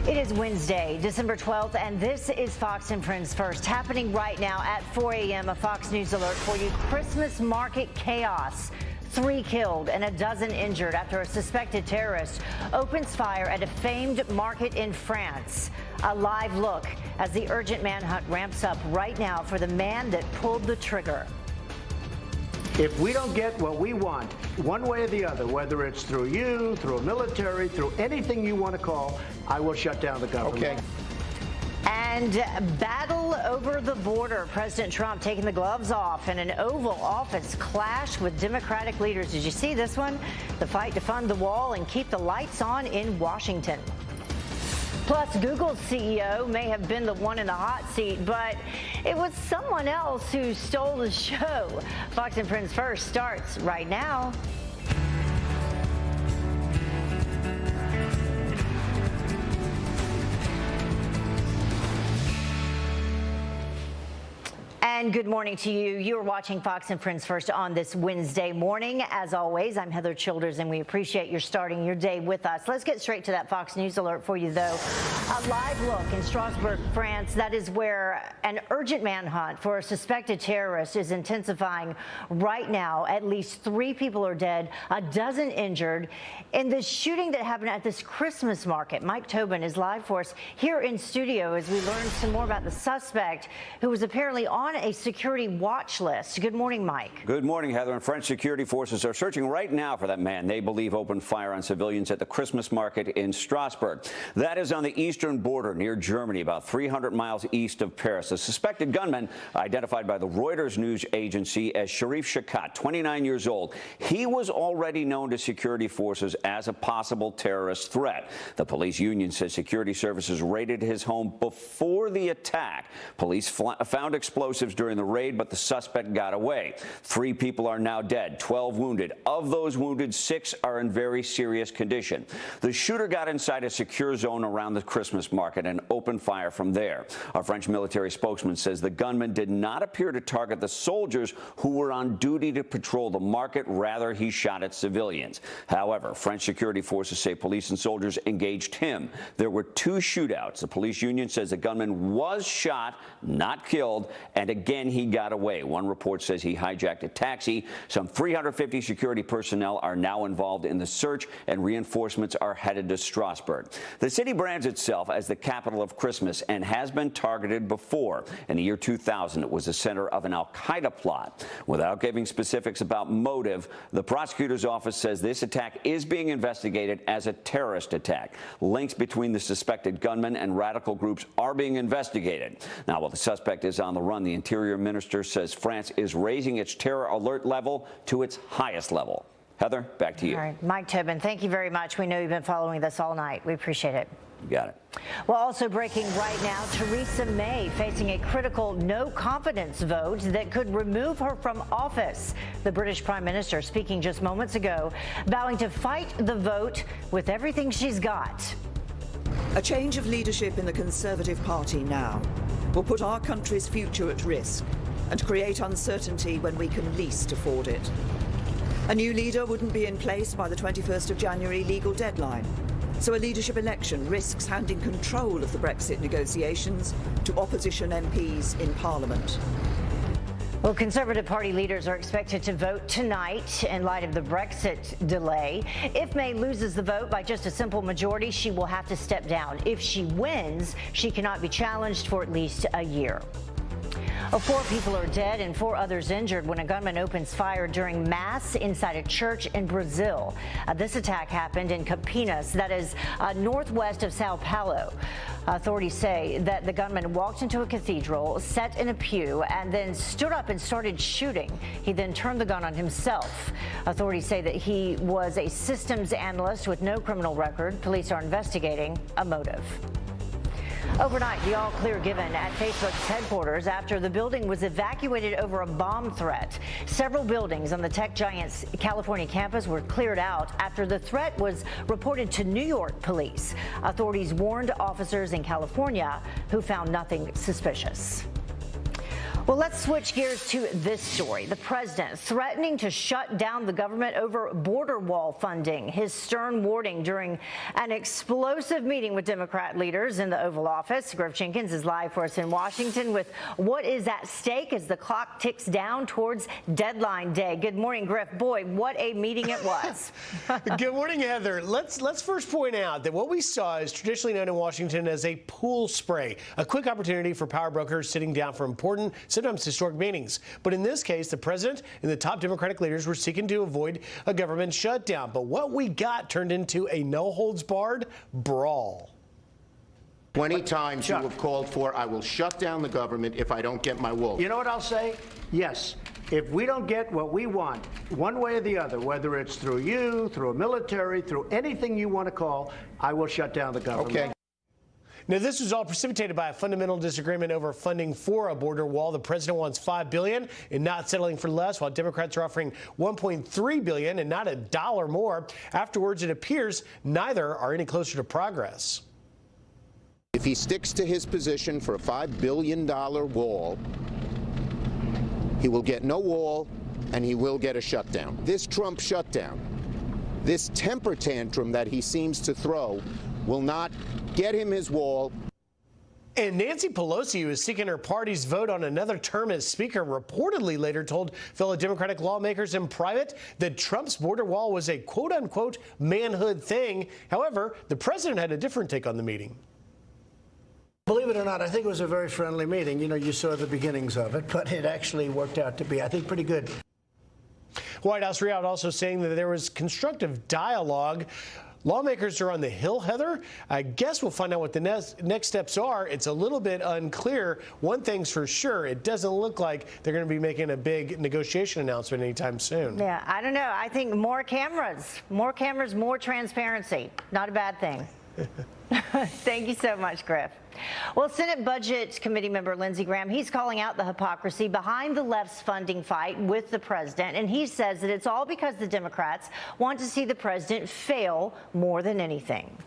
It is Wednesday, December 12th, and this is Fox and Friends First. Happening right now at 4 a.m., a Fox News alert for you. Christmas market chaos. 3 killed and a dozen injured after a suspected terrorist opens fire at a famed market in France. A live look as the urgent manhunt ramps up right now for the man that pulled the trigger. If we don't get what we want, one way or the other, whether it's through you, through a military, through anything you want to call, I will shut down the government. Okay. And battle over the border. President Trump taking the gloves off in an Oval Office clash with Democratic leaders. Did you see this one? The fight to fund the wall and keep the lights on in Washington. Plus, Google's CEO may have been the one in the hot seat, but it was someone else who stole the show. Fox and Friends First starts right now. And good morning to you. You are watching Fox and Friends First on this Wednesday morning. As always, I'm Heather Childers, and we appreciate your starting your day with us. Let's get straight to that Fox News alert for you, though. A live look in Strasbourg, France. That is where an urgent manhunt for a suspected terrorist is intensifying right now. At least 3 people are dead, a dozen injured in this shooting that happened at this Christmas market. Mike Tobin is live for us here in studio as we learn some more about the suspect who was apparently on a security watch list. Good morning, Mike. Good morning, Heather. And French security forces are searching right now for that man they believe opened fire on civilians at the Christmas market in Strasbourg. That is on the eastern border near Germany, about 300 miles east of Paris. The suspected gunman, identified by the Reuters news agency as Sharif Shakat, 29 years old, he was already known to security forces as a possible terrorist threat. The police union says security services raided his home before the attack. Police found explosives during the raid, but the suspect got away. 3 people are now dead, 12 wounded. Of those wounded, 6 are in very serious condition. The shooter got inside a secure zone around the Christmas market and opened fire from there. A French military spokesman says the gunman did not appear to target the soldiers who were on duty to patrol the market. Rather, he shot at civilians. However, French security forces say police and soldiers engaged him. There were 2 shootouts. The police union says the gunman was shot, not killed, and again, he got away. One report says he hijacked a taxi. Some 350 security personnel are now involved in the search, and reinforcements are headed to Strasbourg. The city brands itself as the capital of Christmas and has been targeted before. In the year 2000, it was the center of an al-Qaeda plot. Without giving specifics about motive, the prosecutor's office says this attack is being investigated as a terrorist attack. Links between the suspected gunman and radical groups are being investigated. Now, while the suspect is on the run, the Interior Minister says France is raising its terror alert level to its highest level. Heather, back to you. All right, Mike Tobin, thank you very much. We know you've been following this all night. We appreciate it. You got it. Well, also breaking right now, Theresa May facing a critical no confidence vote that could remove her from office. The British Prime Minister speaking just moments ago, vowing to fight the vote with everything she's got. A change of leadership in the Conservative Party now will put our country's future at risk and create uncertainty when we can least afford it. A new leader wouldn't be in place by the 21st of January legal deadline, so a leadership election risks handing control of the Brexit negotiations to opposition MPs in Parliament. Well, Conservative Party leaders are expected to vote tonight in light of the Brexit delay. If May loses the vote by just a simple majority, she will have to step down. If she wins, she cannot be challenged for at least a year. 4 people are dead and 4 others injured when a gunman opens fire during Mass inside a church in Brazil. This attack happened in Campinas, that is northwest of Sao Paulo. Authorities say that the gunman walked into a cathedral, sat in a pew, and then stood up and started shooting. He then turned the gun on himself. Authorities say that he was a systems analyst with no criminal record. Police are investigating a motive. Overnight, the all clear given at Facebook's headquarters after the building was evacuated over a bomb threat. Several buildings on the tech giant's California campus were cleared out after the threat was reported to New York police. Authorities warned officers in California who found nothing suspicious. Well, let's switch gears to this story. The president threatening to shut down the government over border wall funding. His stern warning during an explosive meeting with Democrat leaders in the Oval Office. Griff Jenkins is live for us in Washington with what is at stake as the clock ticks down towards deadline day. Good morning, Griff. Boy, what a meeting it was. Good morning, Heather. Let's first point out that what we saw is traditionally known in Washington as a pool spray, a quick opportunity for power brokers sitting down for important, sometimes historic meetings. But in this case, the president and the top Democratic leaders were seeking to avoid a government shutdown. But what we got turned into a no-holds-barred brawl. 20 times you have called for, I will shut down the government if I don't get my wall. You know what I'll say? Yes. If we don't get what we want, one way or the other, whether it's through you, through a military, through anything you want to call, I will shut down the government. Okay. Now, this was all precipitated by a fundamental disagreement over funding for a border wall. The president wants $5 billion and not settling for less, while Democrats are offering $1.3 billion and not a dollar more. Afterwards, it appears neither are any closer to progress. If he sticks to his position for a $5 billion wall, he will get no wall and he will get a shutdown. This Trump shutdown, this temper tantrum that he seems to throw, will not get him his wall. And Nancy Pelosi, who is seeking her party's vote on another term as Speaker, reportedly later told fellow Democratic lawmakers in private that Trump's border wall was a quote-unquote manhood thing. However, the president had a different take on the meeting. Believe it or not, I think it was a very friendly meeting. You know, you saw the beginnings of it, but it actually worked out to be, I think, pretty good. White House Readout also saying that there was constructive dialogue. Lawmakers are on the Hill, Heather. I guess we'll find out what the next steps are. It's a little bit unclear. One thing's for sure, it doesn't look like they're going to be making a big negotiation announcement anytime soon. Yeah, I don't know. I think more cameras, more transparency. Not a bad thing. Thank you so much, Griff. Well, Senate Budget Committee member Lindsey Graham, he's calling out the hypocrisy behind the left's funding fight with the president, and he says that it's all because the Democrats want to see the president fail more than anything.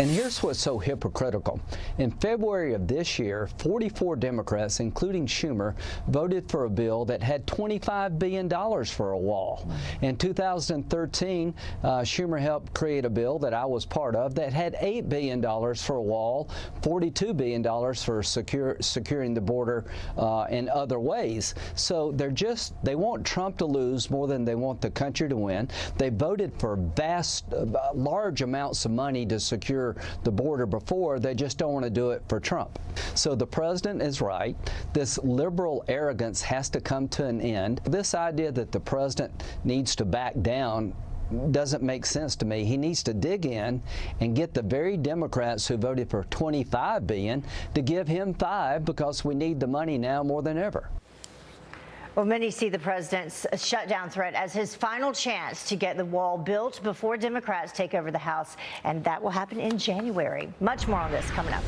And here's what's so hypocritical. In February of this year, 44 Democrats, including Schumer, voted for a bill that had $25 billion for a wall. In 2013, Schumer helped create a bill that I was part of that had $8 billion for a wall, $42 billion for securing the border in other ways. So they want Trump to lose more than they want the country to win. They voted for large amounts of money to secure the border before. They just don't want to do it for Trump. So the president is right. This liberal arrogance has to come to an end. This idea that the president needs to back down doesn't make sense to me. He needs to dig in and get the very Democrats who voted for $25 billion to give him $5 because we need the money now more than ever. Well, many see the president's shutdown threat as his final chance to get the wall built before Democrats take over the House, and that will happen in January. Much more on this coming up.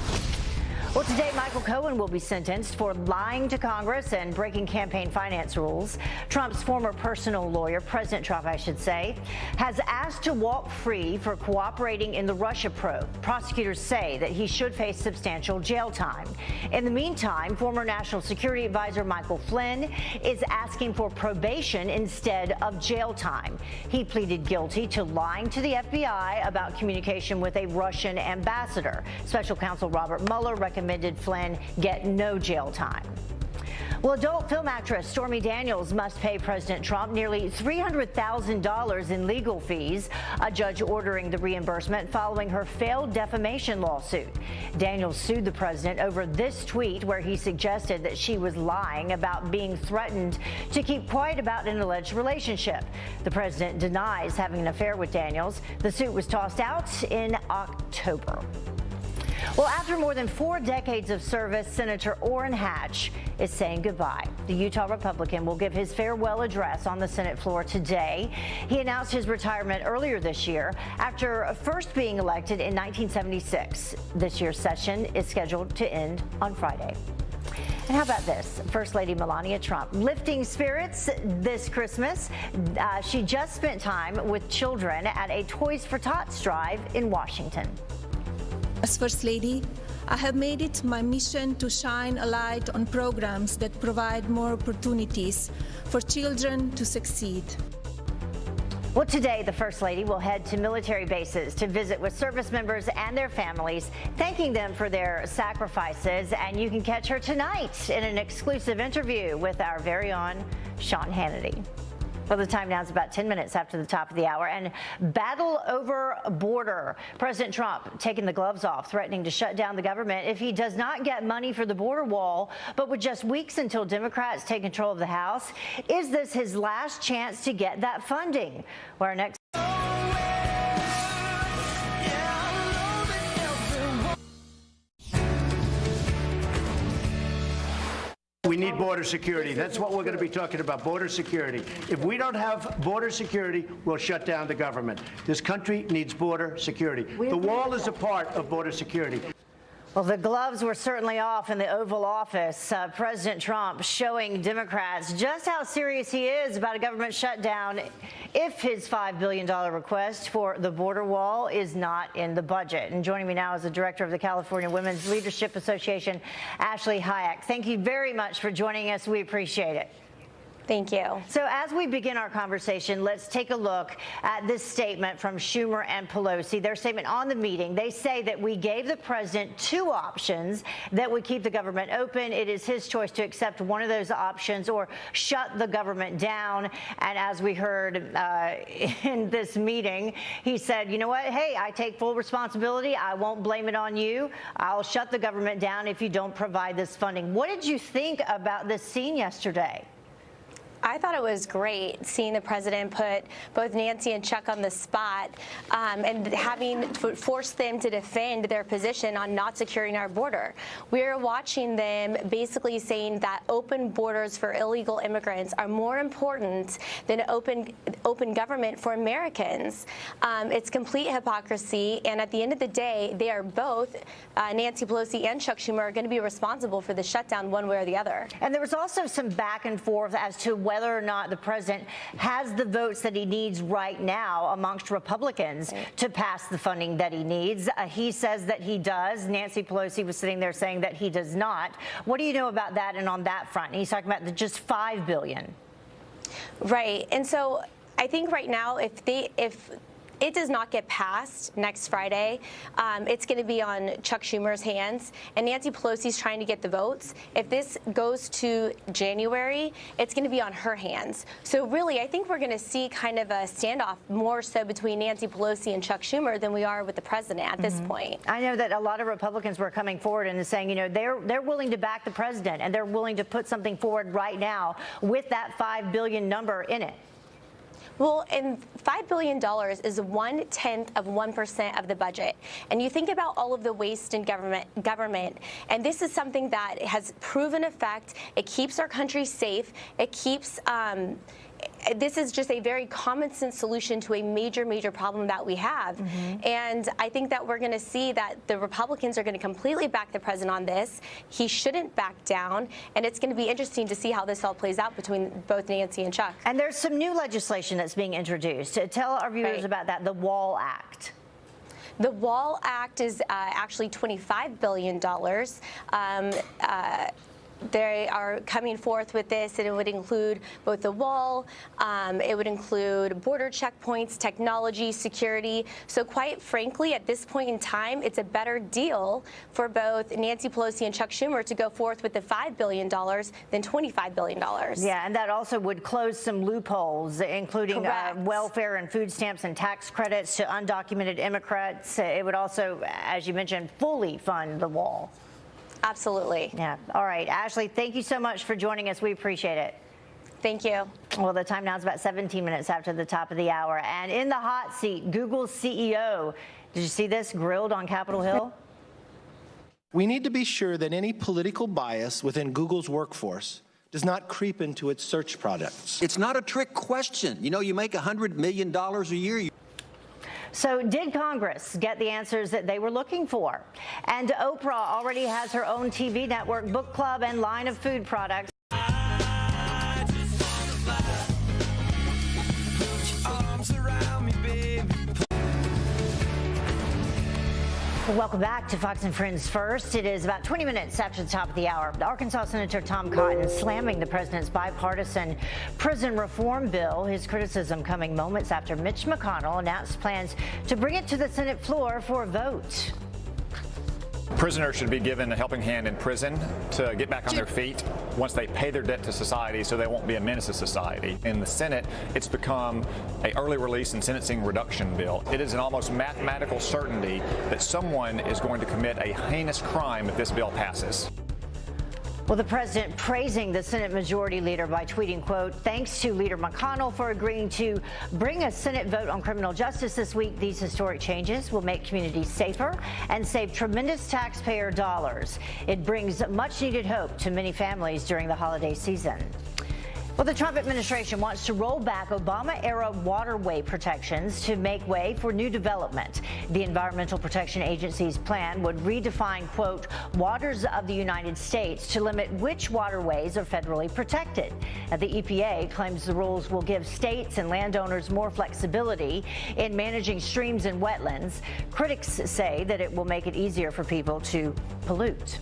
Well, today, Michael Cohen will be sentenced for lying to Congress and breaking campaign finance rules. Trump's former personal lawyer, President Trump, I should say, has asked to walk free for cooperating in the Russia probe. Prosecutors say that he should face substantial jail time. In the meantime, former National Security Advisor Michael Flynn is asking for probation instead of jail time. He pleaded guilty to lying to the FBI about communication with a Russian ambassador. Special counsel Robert Mueller recommended Flynn get no jail time. Well, adult film actress Stormy Daniels must pay President Trump nearly $300,000 in legal fees, a judge ordering the reimbursement following her failed defamation lawsuit. Daniels sued the president over this tweet where he suggested that she was lying about being threatened to keep quiet about an alleged relationship. The president denies having an affair with Daniels. The suit was tossed out in October. Well, after more than 4 decades of service, Senator Orrin Hatch is saying goodbye. The Utah Republican will give his farewell address on the Senate floor today. He announced his retirement earlier this year after first being elected in 1976. This year's session is scheduled to end on Friday. And how about this? First Lady Melania Trump lifting spirits this Christmas. She just spent time with children at a Toys for Tots drive in Washington. As First Lady, I have made it my mission to shine a light on programs that provide more opportunities for children to succeed. Well, today, the First Lady will head to military bases to visit with service members and their families, thanking them for their sacrifices. And you can catch her tonight in an exclusive interview with our very own Sean Hannity. Well, the time now is about 10 minutes after the top of the hour. And battle over border. President Trump taking the gloves off, threatening to shut down the government if he does not get money for the border wall. But with just weeks until Democrats take control of the House, is this his last chance to get that funding? Well, our next. We need border security. That's what we're going to be talking about, border security. If we don't have border security, we'll shut down the government. This country needs border security. The wall is a part of border security. Well, the gloves were certainly off in the Oval Office. President Trump showing Democrats just how serious he is about a government shutdown if his $5 billion request for the border wall is not in the budget. And joining me now is the director of the California Women's Leadership Association, Ashley Hayek. Thank you very much for joining us. We appreciate it. Thank you. So as we begin our conversation, let's take a look at this statement from Schumer and Pelosi. Their statement on the meeting, they say that we gave the president two options that would keep the government open. It is his choice to accept one of those options or shut the government down. And as we heard in this meeting, he said, you know what? Hey, I take full responsibility. I won't blame it on you. I'll shut the government down if you don't provide this funding. What did you think about this scene yesterday? I thought it was great seeing the president put both Nancy and Chuck on the spot and having forced them to defend their position on not securing our border. We're watching them basically saying that open borders for illegal immigrants are more important than open government for Americans. It's complete hypocrisy, and at the end of the day, they are both, Nancy Pelosi and Chuck Schumer, are going to be responsible for the shutdown one way or the other. And there was also some back and forth as to whether or not the president has the votes that he needs right now amongst Republicans to pass the funding that he needs. He says that he does. Nancy Pelosi was sitting there saying that he does not. What do you know about that and on that front? He's talking about the just $5 billion. Right. And so I think right now, if it does not get passed next Friday, it's going to be on Chuck Schumer's hands, and Nancy Pelosi's trying to get the votes. If this goes to January, it's going to be on her hands. So really, I think we're going to see kind of a standoff more so between Nancy Pelosi and Chuck Schumer than we are with the president at this point. I know that a lot of Republicans were coming forward and saying, you know, they're willing to back the president and they're willing to put something forward right now with that $5 billion number in it. Well, and $5 billion is 1/10 of 1% of the budget. And you think about all of the waste in government, and this is something that has proven effect. It keeps our country safe. It keeps this is just a very common sense solution to a major problem that we have. And I think that we're going to see that the Republicans are going to completely back the president on this. He shouldn't back down. And it's going to be interesting to see how this all plays out between both Nancy and Chuck. And there's some new legislation that's being introduced. Tell our viewers about that, the Wall Act. The Wall Act is actually $25 billion. They are coming forth with this, and it would include both the wall, it would include border checkpoints, technology, security. So quite frankly, at this point in time, it's a better deal for both Nancy Pelosi and Chuck Schumer to go forth with the $5 billion than $25 billion. Yeah, and that also would close some loopholes, including welfare and food stamps and tax credits to undocumented immigrants. It would also, as you mentioned, fully fund the wall. Absolutely. Yeah. All right. Ashley, thank you so much for joining us. We appreciate it. Thank you. Well, the time now is about 17 minutes after the top of the hour. And in the hot seat, Google's CEO. Did you see this grilled on Capitol Hill? We need to be sure that any political bias within Google's workforce does not creep into its search products. It's not a trick question. You know, you make $100 million a year. So did Congress get the answers that they were looking for? And Oprah already has her own TV network, book club, and line of food products. Well, welcome back to Fox and Friends First. It is about 20 minutes after the top of the hour. Arkansas Senator Tom Cotton slamming the president's bipartisan prison reform bill. His criticism coming moments after Mitch McConnell announced plans to bring it to the Senate floor for a vote. Prisoners should be given a helping hand in prison to get back on their feet once they pay their debt to society so they won't be a menace to society. In the Senate, it's become an early release and sentencing reduction bill. It is an almost mathematical certainty that someone is going to commit a heinous crime if this bill passes. Well, the president praising the Senate Majority Leader by tweeting, quote, "Thanks to Leader McConnell for agreeing to bring a Senate vote on criminal justice this week. These historic changes will make communities safer and save tremendous taxpayer dollars. It brings much needed hope to many families during the holiday season." Well, the Trump administration wants to roll back Obama-era waterway protections to make way for new development. The Environmental Protection Agency's plan would redefine, quote, waters of the United States to limit which waterways are federally protected. Now, the EPA claims the rules will give states and landowners more flexibility in managing streams and wetlands. Critics say that it will make it easier for people to pollute.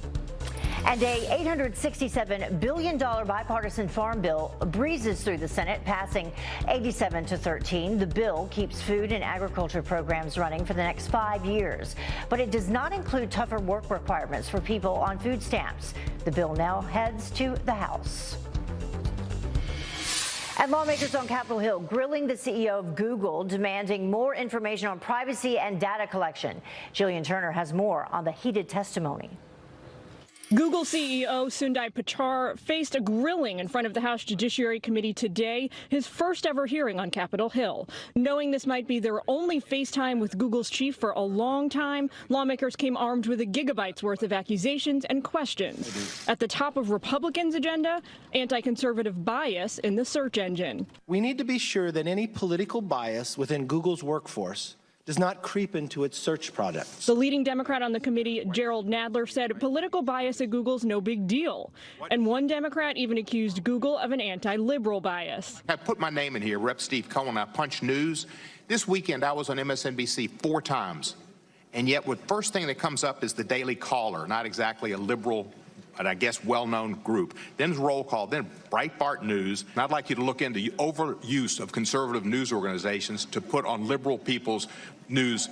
And a $867 billion bipartisan farm bill breezes through the Senate, passing 87-13. The bill keeps food and agriculture programs running for the next 5 years, but it does not include tougher work requirements for people on food stamps. The bill now heads to the House. And lawmakers on Capitol Hill grilling the CEO of Google, demanding more information on privacy and data collection. Jillian Turner has more on the heated testimony. Google CEO Sundar Pichai faced a grilling in front of the House Judiciary Committee today, his first ever hearing on Capitol Hill. Knowing this might be their only FaceTime with Google's chief for a long time, lawmakers came armed with a gigabyte's worth of accusations and questions. At the top of Republicans' agenda, anti-conservative bias in the search engine. We need to be sure that any political bias within Google's workforce does not creep into its search products. The leading Democrat on the committee, Gerald Nadler, said political bias at Google's no big deal. And one Democrat even accused Google of an anti-liberal bias. I put my name in here, Rep. Steve Cohen. I Punch News. This weekend, I was on MSNBC 4 times. And yet, the first thing that comes up is the Daily Caller, not exactly a liberal, but I guess well-known group. Then Roll Call, then Breitbart News. And I'd like you to look into the overuse of conservative news organizations to put on liberal people's news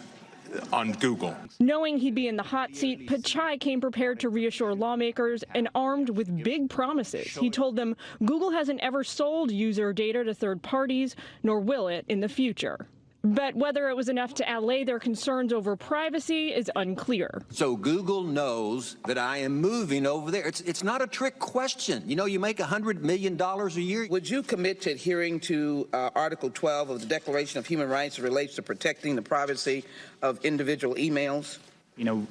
on Google. Knowing he'd be in the hot seat, Pichai came prepared to reassure lawmakers and armed with big promises. He told them Google hasn't ever sold user data to third parties, nor will it in the future. But whether it was enough to allay their concerns over privacy is unclear. So Google knows that I am moving over there. It's not a trick question. You know, you make $100 million a year. Would you commit to adhering to Article 12 of the Declaration of Human Rights that relates to protecting the privacy of individual emails? You know,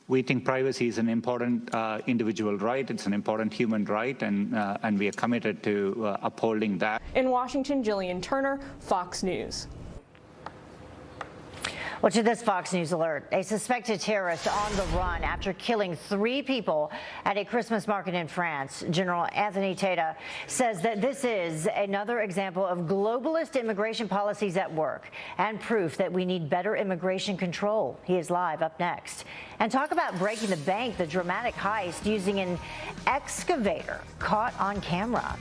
we think privacy is an important individual right. It's an important human right, and we are committed to upholding that. In Washington, Jillian Turner, Fox News. Well, to this Fox News alert, a suspected terrorist on the run after killing 3 people at a Christmas market in France. General Anthony Tata says that this is another example of globalist immigration policies at work and proof that we need better immigration control. He is live up next. And talk about breaking the bank, the dramatic heist using an excavator caught on camera.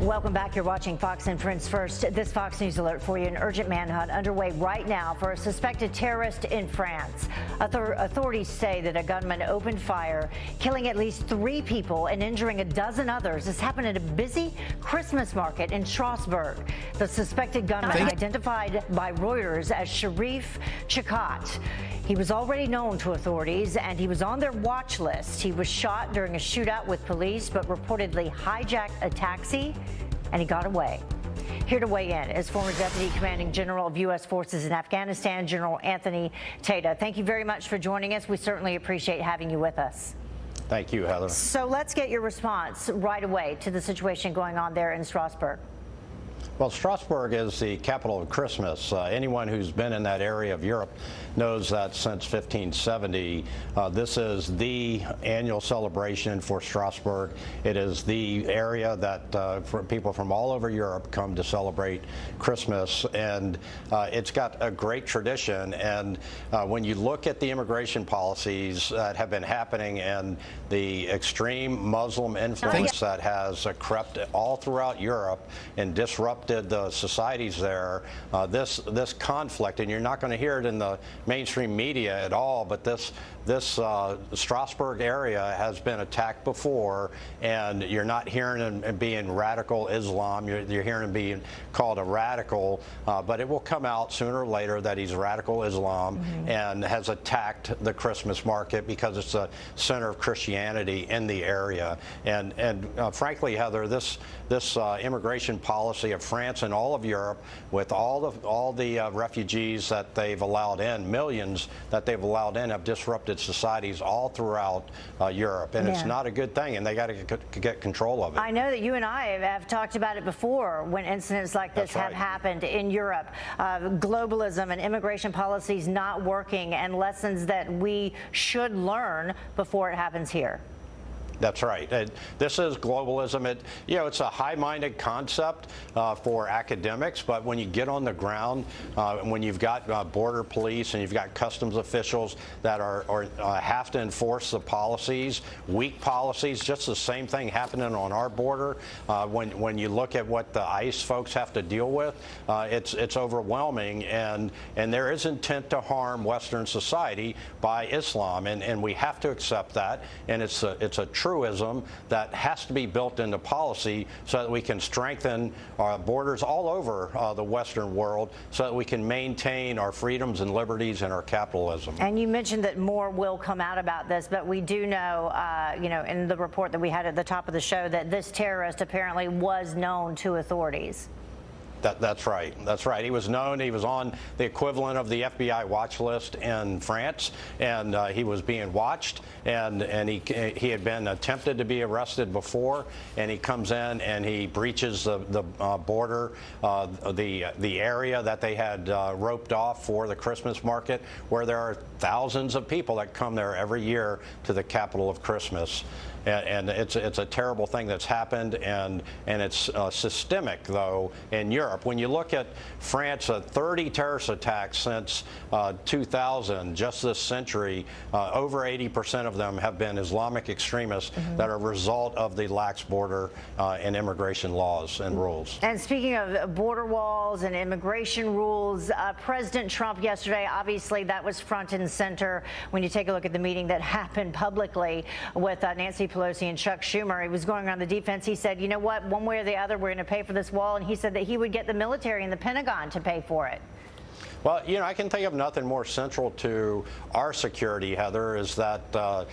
Welcome back. You're watching Fox and Friends First. This Fox News alert for you. An urgent manhunt underway right now for a suspected terrorist in France. Authorities say that a gunman opened fire, killing at least 3 people and injuring a dozen others. This happened at a busy Christmas market in Strasbourg. The suspected gunman, identified by Reuters as Sharif Chakat. He was already known to authorities and he was on their watch list. He was shot during a shootout with police, but reportedly hijacked a taxi and he got away. Here to weigh in is former Deputy Commanding General of U.S. Forces in Afghanistan, General Anthony Tata. Thank you very much for joining us. We certainly appreciate having you with us. Thank you, Heather. So let's get your response right away to the situation going on there in Strasbourg. Well, Strasbourg is the capital of Christmas. Anyone who's been in that area of Europe knows that since 1570, this is the annual celebration for Strasbourg. It is the area that for people from all over Europe come to celebrate Christmas, and it's got a great tradition. And when you look at the immigration policies that have been happening and the extreme Muslim influence that has crept all throughout Europe and disrupted the societies there, this conflict, and you're not going to hear it in the mainstream media at all, but this Strasbourg area has been attacked before, and you're not hearing him being radical Islam. You're hearing him being called a radical, but it will come out sooner or later that he's radical Islam and has attacked the Christmas market because it's a center of Christianity in the area. And frankly, Heather, this immigration policy of France and all of Europe, with all the refugees that they've allowed in, millions that they've allowed in, have disrupted societies all throughout Europe, and it's not a good thing, and they got to get control of it. I know that you and I have talked about it before when incidents like this have happened in Europe. Globalism and immigration policies not working, and lessons that we should learn before it happens here. That's right. This is globalism. It's a high-minded concept for academics, but when you get on the ground, when you've got border police and you've got customs officials that have to enforce the policies, weak policies, just the same thing happening on our border. When you look at what the ICE folks have to deal with, it's overwhelming, and there is intent to harm Western society by Islam, and we have to accept that, and it's a truism that has to be built into policy so that we can strengthen our borders all over the Western world so that we can maintain our freedoms and liberties and our capitalism. And you mentioned that more will come out about this, but we do know, in the report that we had at the top of the show, that this terrorist apparently was known to authorities. That's right. That's right. He was known. He was on the equivalent of the FBI watch list in France, and he was being watched. And he had been attempted to be arrested before, and he comes in and he breaches the border, the area that they had roped off for the Christmas market, where there are thousands of people that come there every year to the capital of Christmas. And it's a terrible thing that's happened, and it's systemic, though, in Europe. When you look at France, 30 terrorist attacks since 2000, just this century, over 80% of them have been Islamic extremists that are a result of the lax border and immigration laws and rules. And speaking of border walls and immigration rules, President Trump yesterday, obviously that was front and center when you take a look at the meeting that happened publicly with Nancy Pelosi and Chuck Schumer. He was going on the defense. He said, you know what, one way or the other, we're going to pay for this wall. And he said that he would get the military and the Pentagon to pay for it. Well, I can think of nothing more central to our security, Heather, is that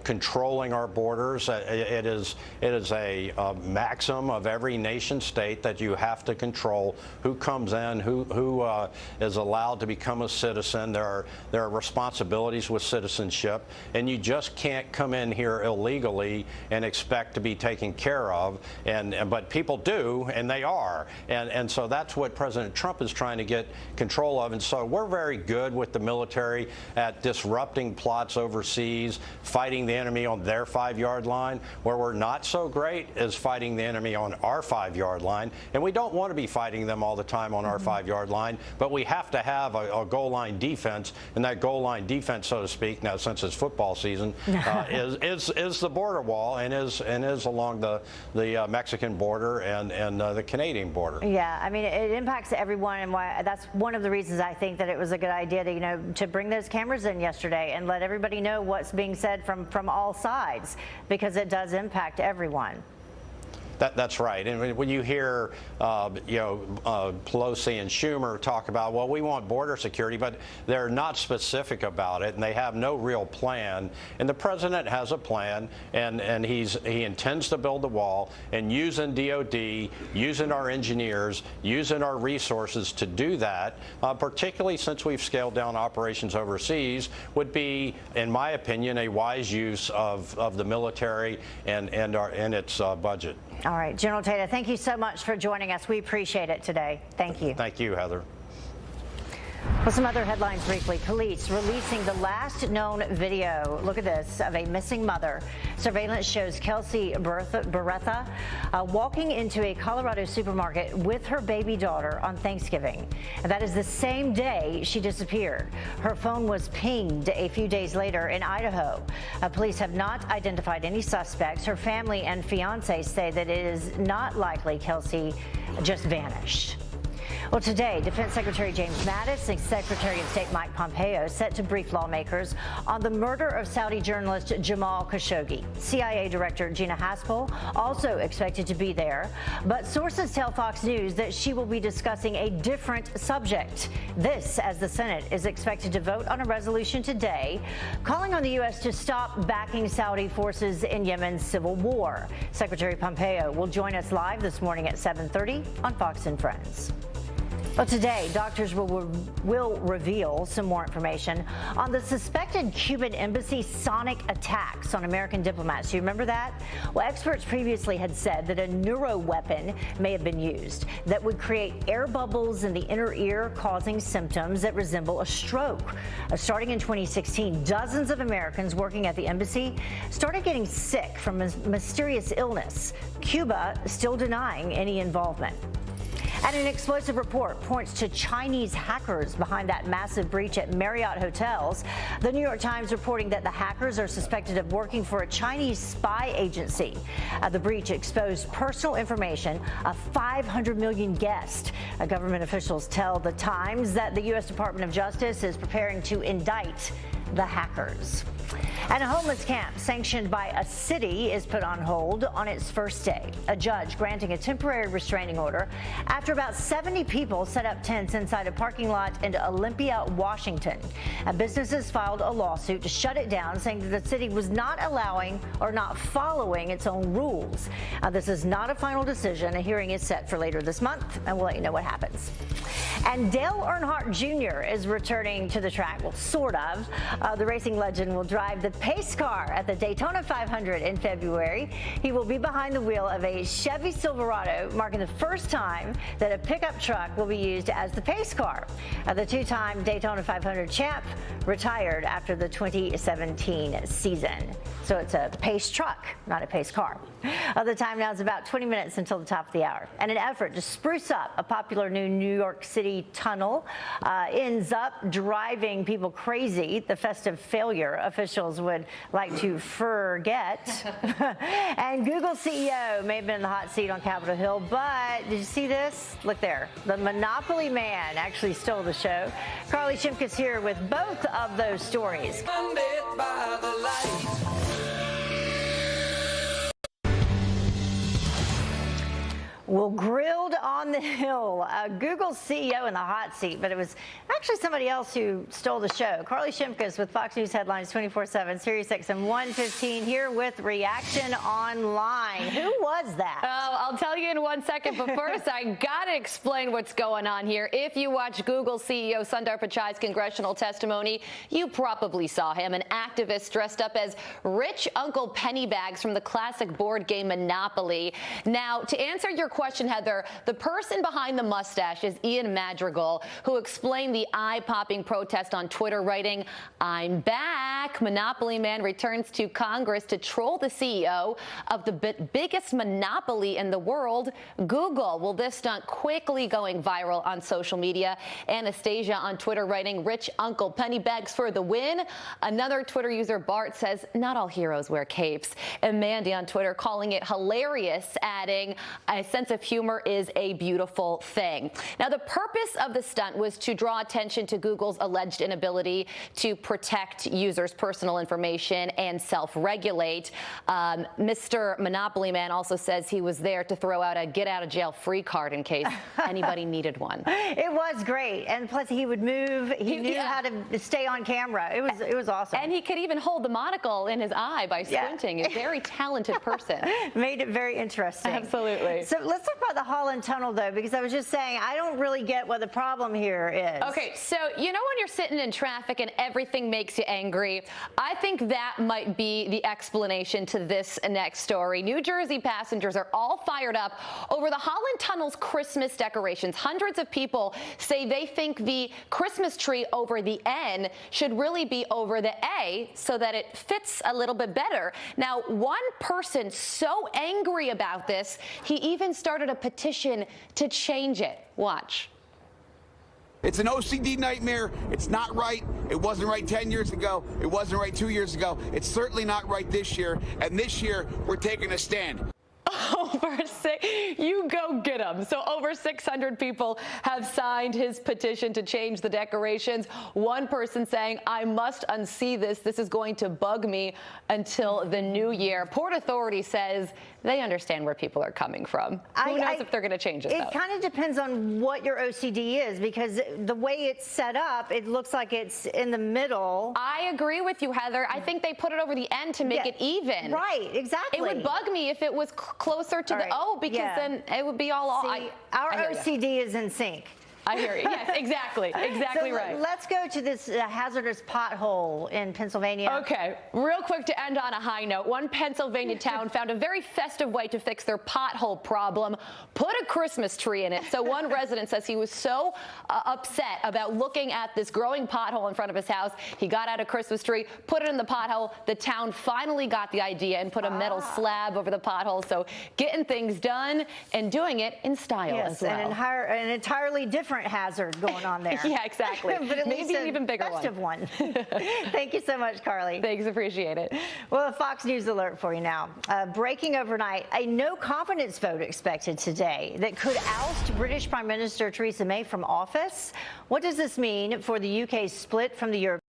controlling our borders. It is a maxim of every nation state that you have to control who comes in, who is allowed to become a citizen. There are responsibilities with citizenship, and you just can't come in here illegally and expect to be taken care of. But people do, and they are, and so that's what President Trump is trying to get control of. And so we're very good with the military at disrupting plots overseas, fighting the enemy on their 5-yard line. Where we're not so great is fighting the enemy on our 5-yard line. And we don't want to be fighting them all the time on our 5-yard line, but we have to have a goal line defense. And that goal line defense, so to speak, now since it's football season, is the border wall and is along the Mexican border and the Canadian border. Yeah, I mean, it impacts everyone, and why that's one of the reasons I think that it was a good idea to bring those cameras in yesterday and let everybody know what's being said from all sides, because it does impact everyone. That's right. And when you hear, Pelosi and Schumer talk about, well, we want border security, but they're not specific about it, and they have no real plan. And the president has a plan, and he intends to build the wall, and using DOD, using our engineers, using our resources to do that, particularly since we've scaled down operations overseas, would be, in my opinion, a wise use of the military and its budget. All right, General Tata, thank you so much for joining us. We appreciate it today. Thank you. Thank you, Heather. Well, some other headlines briefly. Police releasing the last known video, look at this, of a missing mother. Surveillance shows Kelsey Bertha walking into a Colorado supermarket with her baby daughter on Thanksgiving. And that is the same day she disappeared. Her phone was pinged a few days later in Idaho. Police have not identified any suspects. Her family and fiance say that it is not likely Kelsey just vanished. Well, today, Defense Secretary James Mattis and Secretary of State Mike Pompeo set to brief lawmakers on the murder of Saudi journalist Jamal Khashoggi. CIA Director Gina Haspel also expected to be there, but sources tell Fox News that she will be discussing a different subject. This as the Senate is expected to vote on a resolution today calling on the U.S. to stop backing Saudi forces in Yemen's civil war. Secretary Pompeo will join us live this morning at 7:30 on Fox and Friends. Well, today, doctors will reveal some more information on the suspected Cuban embassy sonic attacks on American diplomats. Do you remember that? Well, experts previously had said that a neuro weapon may have been used that would create air bubbles in the inner ear, causing symptoms that resemble a stroke. Starting in 2016, dozens of Americans working at the embassy started getting sick from a mysterious illness. Cuba still denying any involvement. And an explosive report points to Chinese hackers behind that massive breach at Marriott Hotels. The New York Times reporting that the hackers are suspected of working for a Chinese spy agency. The breach exposed personal information of 500 million guests. Government officials tell the Times that the U.S. Department of Justice is preparing to indict the hackers. And a homeless camp sanctioned by a city is put on hold on its first day. A judge granting a temporary restraining order after about 70 people set up tents inside a parking lot in Olympia, Washington. Businesses filed a lawsuit to shut it down, saying that the city was not allowing or not following its own rules. This is not a final decision. A hearing is set for later this month, and we'll let you know what happens. And Dale Earnhardt Jr. is returning to the track. Well, sort of. The racing legend will drive the pace car at the Daytona 500 in February. He will be behind the wheel of a Chevy Silverado, marking the first time that a pickup truck will be used as the pace car. The two-time Daytona 500 champ retired after the 2017 season. So it's a pace truck, not a pace car. The time now is about 20 minutes until the top of the hour. And an effort to spruce up a popular new New York City tunnel ends up driving people crazy. The festive failure officials would like to forget. And Google CEO may have been in the hot seat on Capitol Hill, but did you see this? Look there. The Monopoly man actually stole the show. Carly Shimkus here with both of those stories. Well, grilled on the Hill, Google's CEO in the hot seat, but it was actually somebody else who stole the show. Carly Shimkus with Fox News Headlines 24/7, Sirius XM 115, here with Reaction Online. Who was that? Oh, I'll tell you in 1 second, but first, I gotta explain what's going on here. If you watch Google CEO Sundar Pichai's congressional testimony, you probably saw him, an activist dressed up as rich Uncle Pennybags from the classic board game Monopoly. Now, to answer your question, Heather, the person behind the mustache is Ian Madrigal, who explained the eye-popping protest on Twitter, writing, "I'm back. Monopoly man returns to Congress to troll the CEO of the biggest monopoly in the world, Google." Well, this stunt quickly going viral on social media. Anastasia on Twitter writing, "Rich Uncle Pennybags for the win." Another Twitter user, Bart, says, "Not all heroes wear capes." And Mandy on Twitter calling it hilarious, adding, "A sense of humor is a beautiful thing." Now, the purpose of the stunt was to draw attention to Google's alleged inability to protect users' personal information and self-regulate. Mr. Monopoly Man also says he was there to throw out a get-out-of-jail-free card in case anybody needed one. It was great, and plus he would move. He knew how to stay on camera. It was awesome. And he could even hold the monocle in his eye by squinting. A very talented person. Made it very interesting. Absolutely. So let's talk about the Holland Tunnel, though, because I was just saying I don't really get what the problem here is. Okay, so you know when you're sitting in traffic and everything makes you angry? I think that might be the explanation to this next story. New Jersey passengers are all fired up over the Holland Tunnel's Christmas decorations. Hundreds of people say they think the Christmas tree over the N should really be over the A so that it fits a little bit better. Now, one person so angry about this, he even started a petition to change it. Watch. It's an OCD nightmare. It's not right. It wasn't right 10 years ago. It wasn't right 2 years ago. It's certainly not right this year. And this year, we're taking a stand. You go get them. So over 600 people have signed his petition to change the decorations. One person saying, I must unsee this. This is going to bug me until the new year. Port Authority says they understand where people are coming from. Who knows if they're going to change it, though? It kind of depends on what your OCD is, because the way it's set up, it looks like it's in the middle. I agree with you, Heather. I think they put it over the end to make it even. Right, exactly. It would bug me if it was closer to the O, because then it would be all. Our OCD is in sync. I hear you. Yes, exactly. Exactly so right. Let's go to this hazardous pothole in Pennsylvania. Okay, real quick to end on a high note. One Pennsylvania town found a very festive way to fix their pothole problem. Put a Christmas tree in it. So one resident says he was so upset about looking at this growing pothole in front of his house. He got out a Christmas tree, put it in the pothole. The town finally got the idea and put a metal slab over the pothole. So getting things done and doing it in style as well. And an entirely different hazard going on there. Yeah, exactly. But at maybe least an even bigger one. Thank you so much, Carly. Thanks, appreciate it. Well, a Fox News alert for you now. Breaking overnight, a no confidence vote expected today that could oust British Prime Minister Theresa May from office. What does this mean for the UK's split from the European